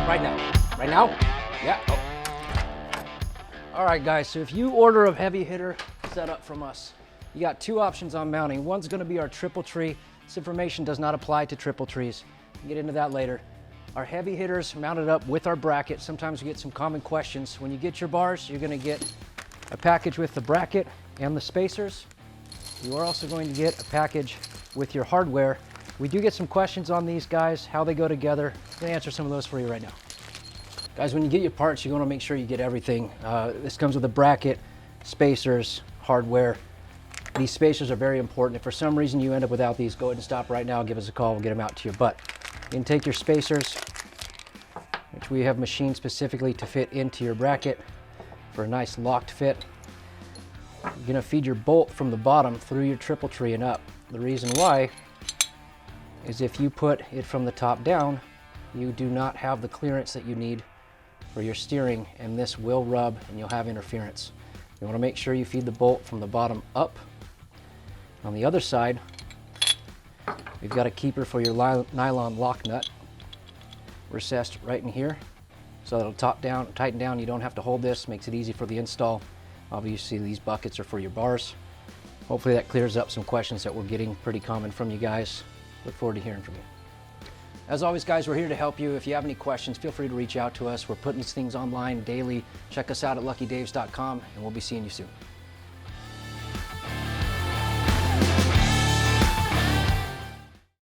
Right now. Right now? Yeah. Oh. All right, guys, so if you order a heavy hitter setup from us, you got two options on mounting. One's gonna be our triple tree. This information does not apply to triple trees. We'll get into that later. Our heavy hitters mounted up with our bracket. Sometimes we get some common questions. When you get your bars, you're gonna get a package with the bracket and the spacers. You are also going to get a package with your hardware. We do get some questions on these guys, how they go together. I'm gonna answer some of those for you right now. Guys, when you get your parts, you wanna make sure you get everything. This comes with a bracket, spacers, hardware. These spacers are very important. If for some reason you end up without these, go ahead and stop right now, give us a call, we'll get them out to your butt. You can take your spacers, which we have machined specifically to fit into your bracket for a nice locked fit. You're gonna feed your bolt from the bottom through your triple tree and up. The reason why is if you put it from the top down, you do not have the clearance that you need for your steering, and this will rub and you'll have interference. You wanna make sure you feed the bolt from the bottom up. On the other side, we've got a keeper for your nylon lock nut recessed right in here. So it'll top down, tighten down. You don't have to hold this, makes it easy for the install. Obviously these buckets are for your bars. Hopefully that clears up some questions that we're getting pretty common from you guys. Look forward to hearing from you. As always, guys, we're here to help you. If you have any questions, feel free to reach out to us. We're putting these things online daily. Check us out at luckydaves.com, and we'll be seeing you soon.